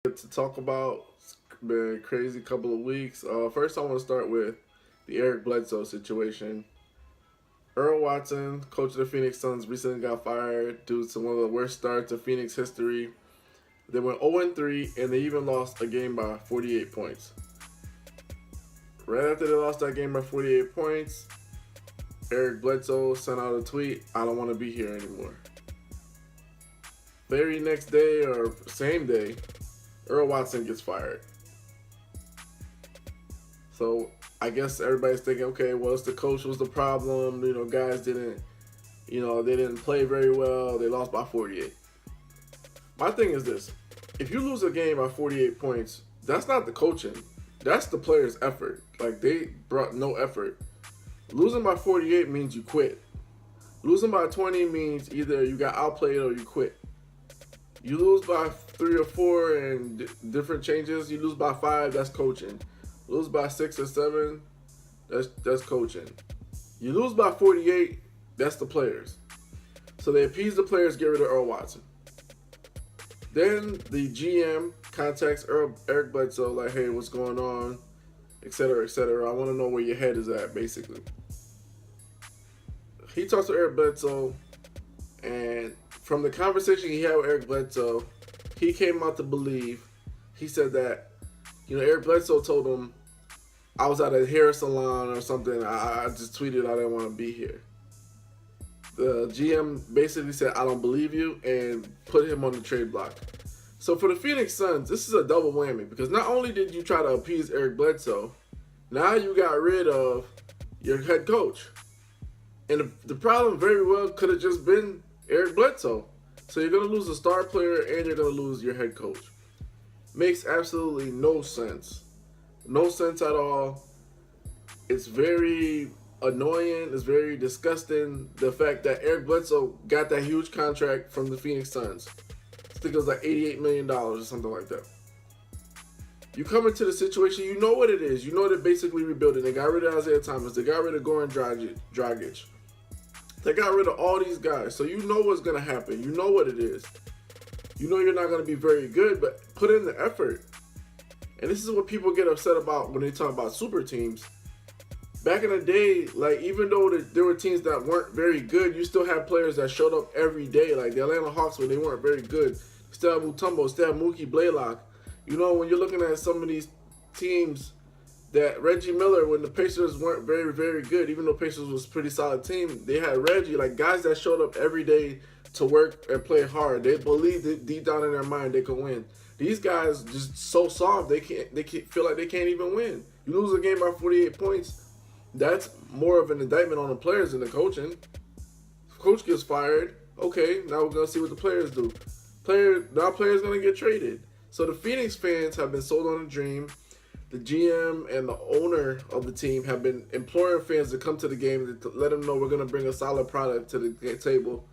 To talk about. It's been a crazy couple of weeks. First, I want to start with the Eric Bledsoe situation. Earl Watson, coach of the Phoenix Suns, recently got fired due to one of the worst starts of Phoenix history. They went 0-3, and they even lost a game by 48 points. Right after they lost that game by 48 points, Eric Bledsoe sent out a tweet, "I don't want to be here anymore." Very next day or same day, Earl Watson gets fired. So I guess everybody's thinking, okay, well, it's the coach was the problem. Guys didn't, they didn't play very well. They lost by 48. My thing is this: if you lose a game by 48 points, that's not the coaching. That's the players' effort. Like, they brought no effort. Losing by 48 means you quit. Losing by 20 means either you got outplayed or you quit. You lose by 3 or 4 and different changes. You lose by 5, that's coaching. Lose by 6 or 7, that's coaching. You lose by 48, that's the players. So they appease the players, get rid of Earl Watson. Then the GM contacts Eric Bledsoe, like, hey, what's going on, etc., etc. I want to know where your head is at, basically. He talks to Eric Bledsoe, and from the conversation he had with Eric Bledsoe, he came out to believe, he said that, Eric Bledsoe told him, I was at a hair salon or something, I just tweeted I didn't want to be here. The GM basically said, I don't believe you, and put him on the trade block. So for the Phoenix Suns, this is a double whammy, because not only did you try to appease Eric Bledsoe, now you got rid of your head coach. And the problem very well could have just been Eric Bledsoe. So you're going to lose a star player and you're going to lose your head coach. Makes absolutely no sense. No sense at all. It's very annoying. It's very disgusting. The fact that Eric Bledsoe got that huge contract from the Phoenix Suns. I think it was like $88 million or something like that. You come into the situation, you know what it is. You know they're basically rebuilding. They got rid of Isaiah Thomas. They got rid of Goran Dragic. They got rid of all these guys. So you know what's going to happen. You know what it is. You know you're not going to be very good, but put in the effort. And this is what people get upset about when they talk about super teams. Back in the day, like, even though there were teams that weren't very good, you still had players that showed up every day. Like the Atlanta Hawks, when they weren't very good, still had Mutombo, still had Mookie Blaylock. When you're looking at some of these teams, that Reggie Miller, when the Pacers weren't very, very good, even though Pacers was a pretty solid team, they had Reggie, like guys that showed up every day to work and play hard. They believed it deep down in their mind they could win. These guys just so soft, they can't feel like they can't even win. You lose a game by 48 points, that's more of an indictment on the players than the coaching. Coach gets fired. Okay, now we're gonna see what the players do. Players gonna get traded. So the Phoenix fans have been sold on a dream. The GM and the owner of the team have been imploring fans to come to the game to let them know we're going to bring a solid product to the table.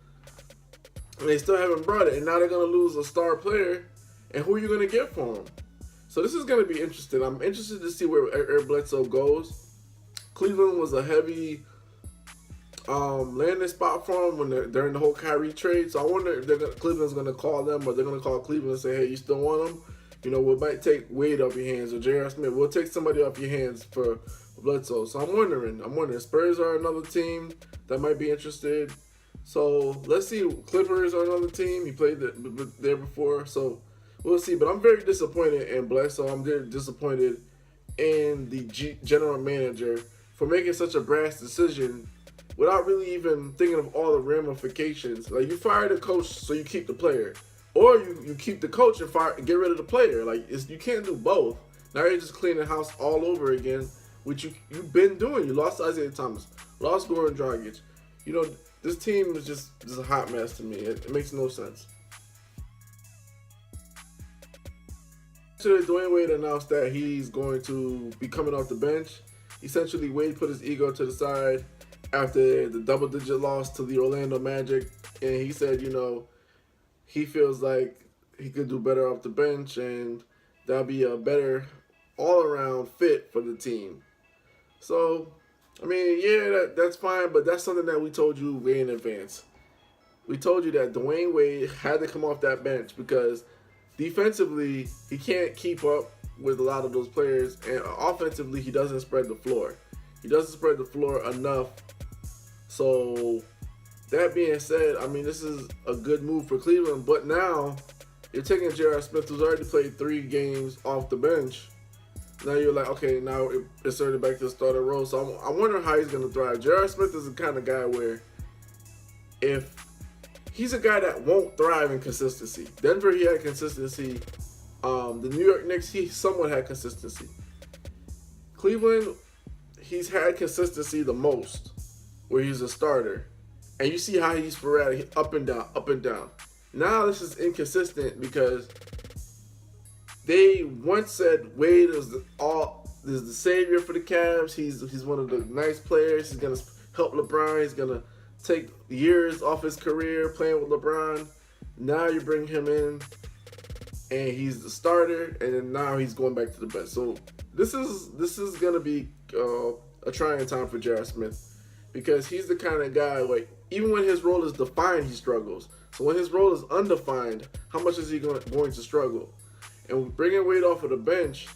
And they still haven't brought it. And now they're going to lose a star player. And who are you going to get for him? So this is going to be interesting. I'm interested to see where Eric Bledsoe goes. Cleveland was a heavy landing spot for him during the whole Kyrie trade. So I wonder if Cleveland's going to call them, or they're going to call Cleveland and say, hey, you still want him? We might take Wade off your hands, or J.R. Smith. We'll take somebody off your hands for Bledsoe. So I'm wondering. Spurs are another team that might be interested. So let's see. Clippers are another team. He played there before. So we'll see. But I'm very disappointed in Bledsoe. I'm very disappointed in the general manager for making such a brash decision without really even thinking of all the ramifications. Like, you fire the coach so you keep the player. Or you keep the coach and get rid of the player. Like, you can't do both. Now you're just cleaning the house all over again, which you've been doing. You lost Isaiah Thomas, lost Goran Dragic. This team is just a hot mess to me. It makes no sense. Dwayne Wade announced that he's going to be coming off the bench. Essentially, Wade put his ego to the side after the double-digit loss to the Orlando Magic, and he said, he feels like he could do better off the bench, and that'll be a better all-around fit for the team. So, that's fine, but that's something that we told you way in advance. We told you that Dwayne Wade had to come off that bench because defensively, he can't keep up with a lot of those players, and offensively, he doesn't spread the floor. He doesn't spread the floor enough. So, that being said, I mean, this is a good move for Cleveland, but now you're taking J.R. Smith, who's already played 3 games off the bench. Now you're like, okay, now it's started back to the starter role. So I wonder how he's going to thrive. J.R. Smith is the kind of guy where if he's a guy that won't thrive in consistency. Denver, he had consistency. The New York Knicks, he somewhat had consistency. Cleveland, he's had consistency the most, where he's a starter. And you see how he's sporadic, up and down, up and down. Now this is inconsistent because they once said Wade is the savior for the Cavs. He's one of the nice players. He's gonna help LeBron. He's gonna take years off his career playing with LeBron. Now you bring him in, and he's the starter, and then now he's going back to the bench. So this is gonna be a trying time for J.R. Smith because he's the kind of guy like even when his role is defined, he struggles. So when his role is undefined, how much is he going to struggle? And bringing Wade off of the bench,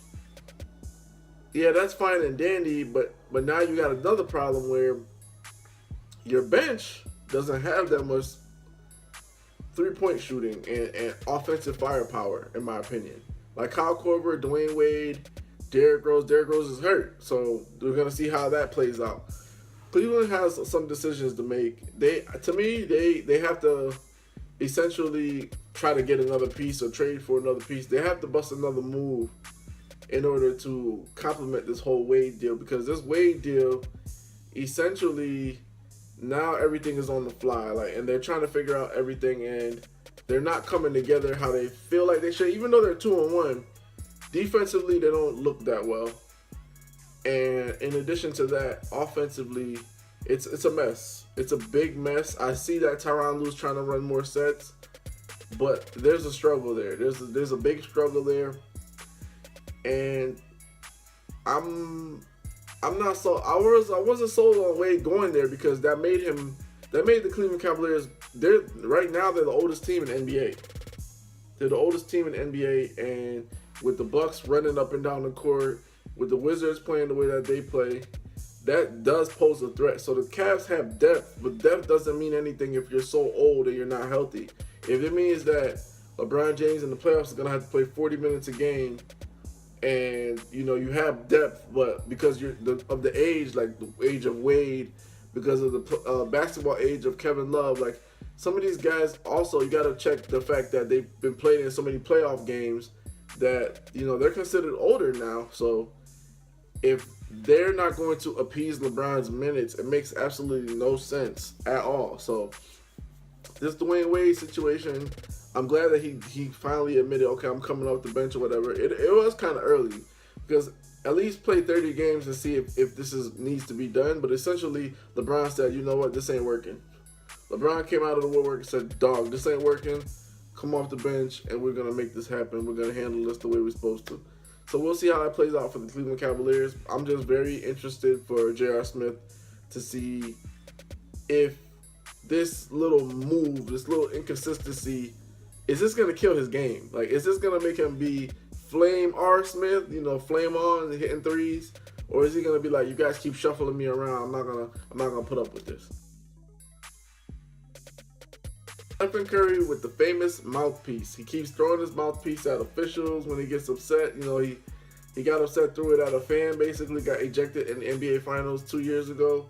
yeah, that's fine and dandy, but now you got another problem where your bench doesn't have that much three-point shooting and offensive firepower, in my opinion. Like Kyle Korver, Dwayne Wade, Derrick Rose. Derrick Rose is hurt, so we're going to see how that plays out. Cleveland has some decisions to make. They have to essentially try to get another piece or trade for another piece. They have to bust another move in order to complement this whole Wade deal, because this Wade deal, essentially, now everything is on the fly, and they're trying to figure out everything, and they're not coming together how they feel like they should. Even though they're 2-1, defensively they don't look that well. And in addition to that, offensively, it's a mess. It's a big mess. I see that Tyronn Lue's trying to run more sets, but there's a struggle there. There's a big struggle there, and I'm not so. I wasn't sold on Wade going there because that made the Cleveland Cavaliers. They're the oldest team in the NBA. They're the oldest team in the NBA, and with the Bucks running up and down the court, with the Wizards playing the way that they play, that does pose a threat. So the Cavs have depth, but depth doesn't mean anything if you're so old and you're not healthy. If it means that LeBron James in the playoffs is going to have to play 40 minutes a game, and you have depth, but because you're of the age, like the age of Wade, because of the basketball age of Kevin Love, like some of these guys also, you got to check the fact that they've been playing in so many playoff games that they're considered older now. So if they're not going to appease LeBron's minutes, it makes absolutely no sense at all. So this Dwayne Wade situation, I'm glad that he finally admitted, okay, I'm coming off the bench or whatever. It was kind of early because at least play 30 games and see if this needs to be done. But essentially, LeBron said, you know what, this ain't working. LeBron came out of the woodwork and said, dog, this ain't working. Come off the bench and we're going to make this happen. We're going to handle this the way we're supposed to. So we'll see how that plays out for the Cleveland Cavaliers. I'm just very interested for J.R. Smith to see if this little move, this little inconsistency, is this going to kill his game? Like, is this going to make him be Flame R. Smith, flame on and hitting threes? Or is he going to be like, you guys keep shuffling me around, I'm not gonna put up with this. Stephen Curry with the famous mouthpiece. He keeps throwing his mouthpiece at officials when he gets upset. He got upset, threw it at a fan, basically got ejected in the NBA Finals 2 years ago.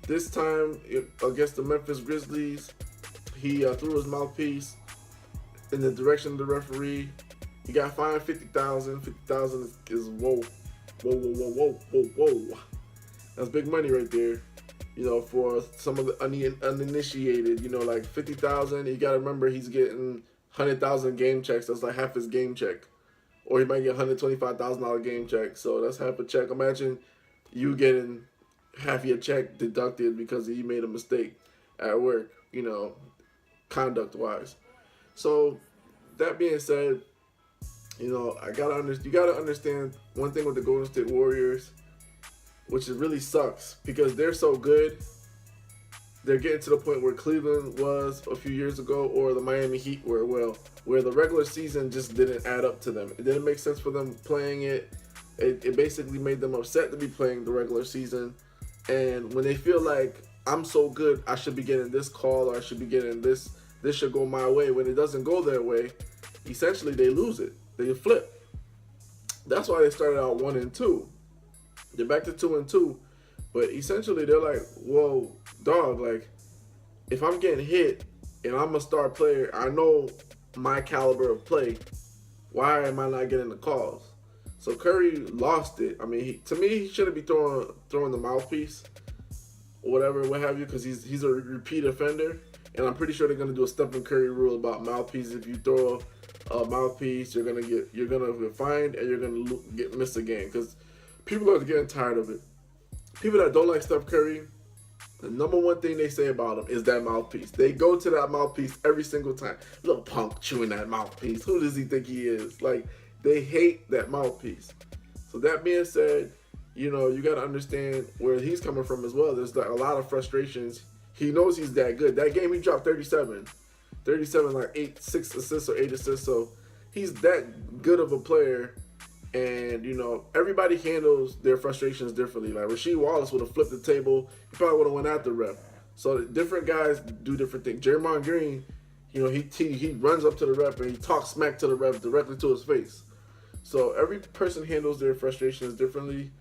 This time, against the Memphis Grizzlies, he threw his mouthpiece in the direction of the referee. He got fined $50,000. $50,000 is whoa. That's big money right there. For some of the uninitiated, like $50,000. You got to remember he's getting 100,000 game checks. That's like half his game check. Or he might get $125,000 game check. So that's half a check. Imagine you getting half your check deducted because you made a mistake at work, conduct-wise. So that being said, you gotta understand one thing with the Golden State Warriors, which really sucks because they're so good. they're getting to the point where Cleveland was a few years ago, or the Miami Heat were, where the regular season just didn't add up to them. It didn't make sense for them playing it. It basically made them upset to be playing the regular season. And when they feel like, I'm so good, I should be getting this call, or I should be getting this should go my way. When it doesn't go their way, essentially they lose it. They flip. That's why they started out 1-2. They're back to 2-2. But essentially they're like, whoa, dog, like, if I'm getting hit and I'm a star player, I know my caliber of play, why am I not getting the calls? So Curry lost it. I mean, to me, he shouldn't be throwing the mouthpiece or whatever, what have you, because he's a repeat offender. And I'm pretty sure they're gonna do a Stephen Curry rule about mouthpiece. If you throw a mouthpiece, you're gonna get fined and you're gonna miss a game, because people are getting tired of it. People that don't like Steph Curry, the number one thing they say about him is that mouthpiece. They go to that mouthpiece every single time. Little punk chewing that mouthpiece. Who does he think he is? Like, they hate that mouthpiece. So that being said, you got to understand where he's coming from as well. There's like a lot of frustrations. He knows he's that good. That game he dropped 37, like 6 assists or 8 assists. So he's that good of a player. And, everybody handles their frustrations differently. Like, Rasheed Wallace would have flipped the table. He probably would have went at the ref. So different guys do different things. Draymond Green, he runs up to the ref and he talks smack to the ref directly to his face. So every person handles their frustrations differently.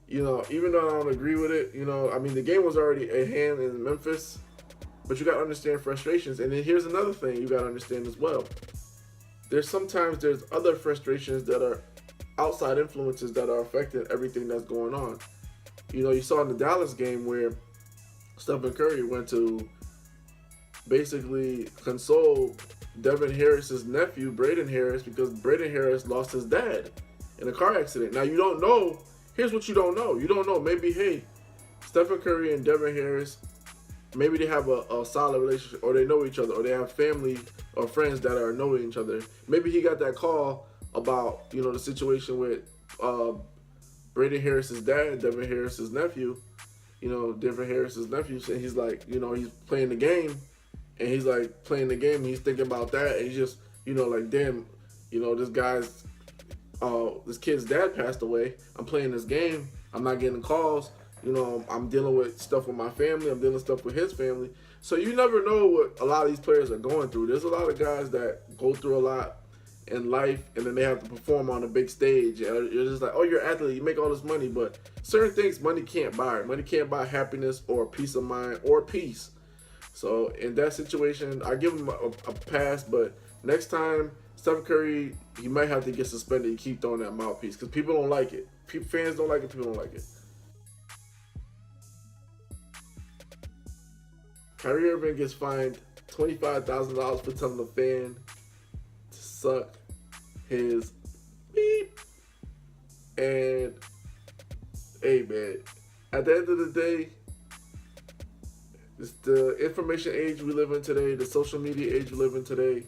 Even though I don't agree with it, the game was already at hand in Memphis. But you got to understand frustrations. And then here's another thing you got to understand as well. There's other frustrations that are outside influences that are affecting everything that's going on. You saw in the Dallas game where Stephen Curry went to basically console Devin Harris's nephew, Braden Harris, because Braden Harris lost his dad in a car accident. Now, you don't know. Here's what you don't know. You don't know. Maybe, hey, Stephen Curry and Devin Harris, maybe they have a solid relationship, or they know each other, or they have family or friends that are knowing each other. Maybe he got that call about, the situation with Braden Harris's dad, Devin Harris's nephew, Devin Harris's nephew, and he's like, he's playing the game, and he's like playing the game, and he's thinking about that, and he's just, like, damn, this kid's dad passed away. I'm playing this game. I'm not getting calls. I'm dealing with stuff with my family. I'm dealing with stuff with his family. So you never know what a lot of these players are going through. There's a lot of guys that go through a lot in life, and then they have to perform on a big stage. And you're just like, oh, you're an athlete, you make all this money, but certain things money can't buy. Money can't buy happiness or peace of mind or peace. So in that situation, I give him a pass, but next time, Steph Curry, he might have to get suspended and keep throwing that mouthpiece, because people don't like it. Fans don't like it, people don't like it. Kyrie Irving gets fined $25,000 for telling a fan to suck his beep. And, hey, man, at the end of the day, it's the information age we live in today, the social media age we live in today.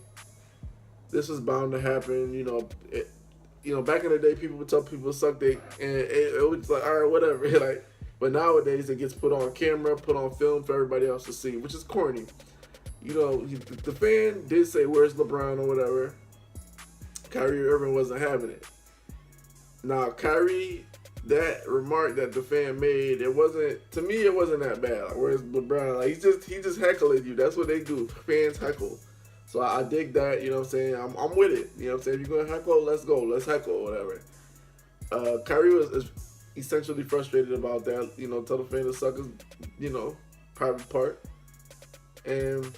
This is bound to happen. Back in the day, people would tell people to suck dick, and it was like, all right, whatever. Like, but nowadays, it gets put on camera, put on film for everybody else to see, which is corny. The fan did say, "Where's LeBron?" or whatever. Kyrie Irving wasn't having it. Now, Kyrie, that remark that the fan made, it wasn't that bad. Like, where's LeBron? Like, he just heckling you. That's what they do. Fans heckle. So I dig that, you know what I'm saying? I'm with it. You know what I'm saying? If you're going to heckle, let's go. Let's heckle, whatever. Kyrie is essentially frustrated about that. Tell the fan to suck his, private part. And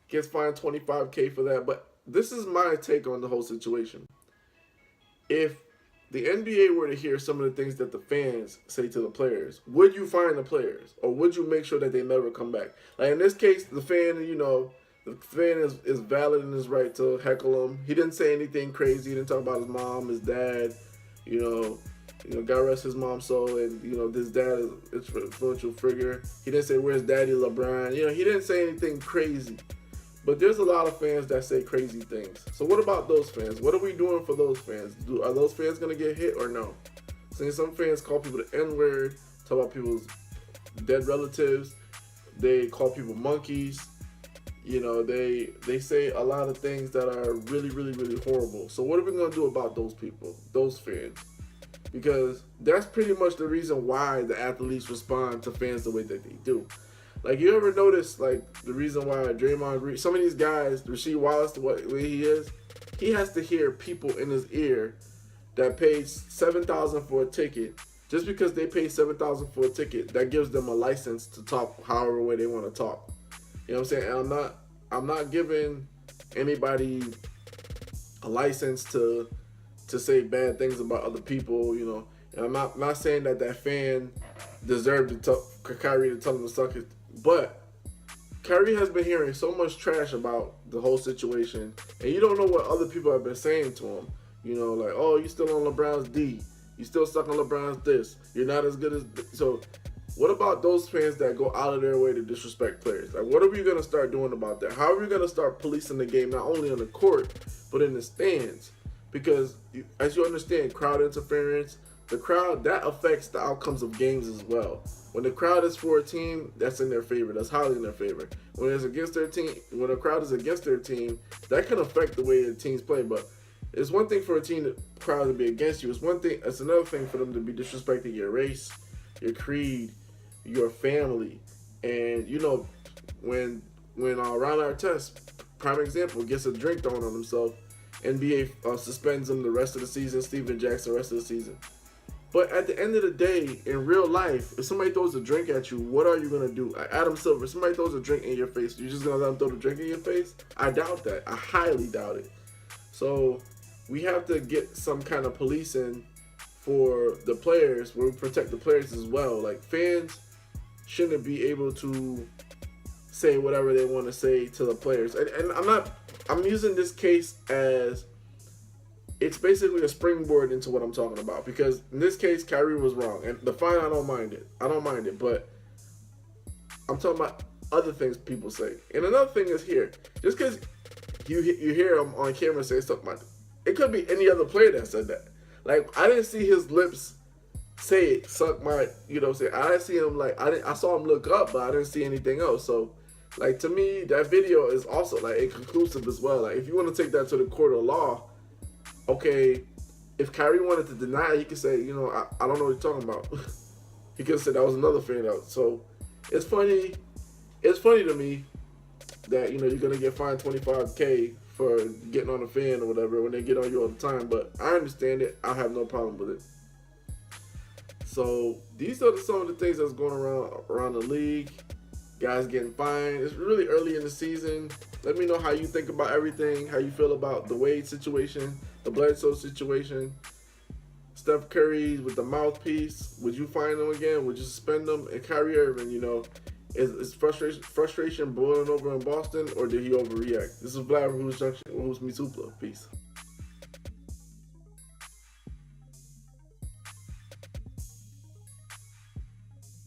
gets fined $25K for that. But this is my take on the whole situation. If the NBA were to hear some of the things that the fans say to the players, would you fine the players? Or would you make sure that they never come back? Like, in this case, the fan, the fan is valid in his right to heckle him. He didn't say anything crazy. He didn't talk about his mom, his dad. God rest his mom's soul. And, this dad is an influential figure. He didn't say, where's Daddy LeBron? He didn't say anything crazy. But there's a lot of fans that say crazy things. So what about those fans? What are we doing for those fans? Are those fans going to get hit or no? Some fans call people the N-word, talk about people's dead relatives. They call people monkeys. You know, they say a lot of things that are really, really, really horrible. So what are we going to do about those people, those fans? Because that's pretty much the reason why the athletes respond to fans the way that they do. Like, you ever notice, like, the reason why Draymond Green, some of these guys, Rasheed Wallace, the way he is, he has to hear people in his ear that paid $7,000 for a ticket. Just because they paid $7,000 for a ticket, that gives them a license to talk however way they want to talk. You know what I'm saying? And I'm not giving anybody a license to say bad things about other people, you know. And I'm not saying that fan deserved Kyrie to tell him to suck it. But Kyrie has been hearing so much trash about the whole situation, and you don't know what other people have been saying to him. You know, like, oh, you still on LeBron's D. You still stuck on LeBron's this. You're not as good as... So what about those fans that go out of their way to disrespect players? Like, what are we going to start doing about that? How are we going to start policing the game, not only on the court, but in the stands? Because, as you understand, crowd interference, the crowd, that affects the outcomes of games as well. When the crowd is for a team, that's in their favor. That's highly in their favor. When it's against their team, when a crowd is against their team, that can affect the way the team's play. But it's one thing for a team, crowd to be against you. It's another thing for them to be disrespecting your race, your creed, your family. And, you know, when Ron Artest, prime example, gets a drink thrown on himself, NBA suspends him the rest of the season, Steven Jackson the rest of the season. But at the end of the day, in real life, if somebody throws a drink at you, what are you going to do? Adam Silver, if somebody throws a drink in your face, you're just going to let them throw the drink in your face? I doubt that. I highly doubt it. So we have to get some kind of policing for the players, where we protect the players as well. Like, fans shouldn't be able to say whatever they want to say to the players. And I'm using this case as it's basically a springboard into what I'm talking about, because in this case, Kyrie was wrong, and the fine, I don't mind it, but I'm talking about other things people say. And another thing is here, just because you hear him on camera say something like, it could be any other player that said that. Like, I didn't see his lips say it, suck my, you know what I'm saying? I didn't see him, like, I saw him look up, but I didn't see anything else. So, like, to me, that video is also, like, inconclusive as well. Like, if you want to take that to the court of law, okay, if Kyrie wanted to deny it, he could say, you know, I don't know what you're talking about. He could have said that was another fan out. So, it's funny to me that, you know, you're going to get fined $25K for getting on a fan or whatever when they get on you all the time. But I understand it. I have no problem with it. So, these are some of the things that's going around the league. Guys getting fined. It's really early in the season. Let me know how you think about everything, how you feel about the Wade situation, the Bledsoe situation, Steph Curry with the mouthpiece. Would you fine them again? Would you suspend them? And Kyrie Irving, you know, is frustration boiling over in Boston, or did he overreact? This is Vlad from Hoops Junction. Who's me Supla. Peace.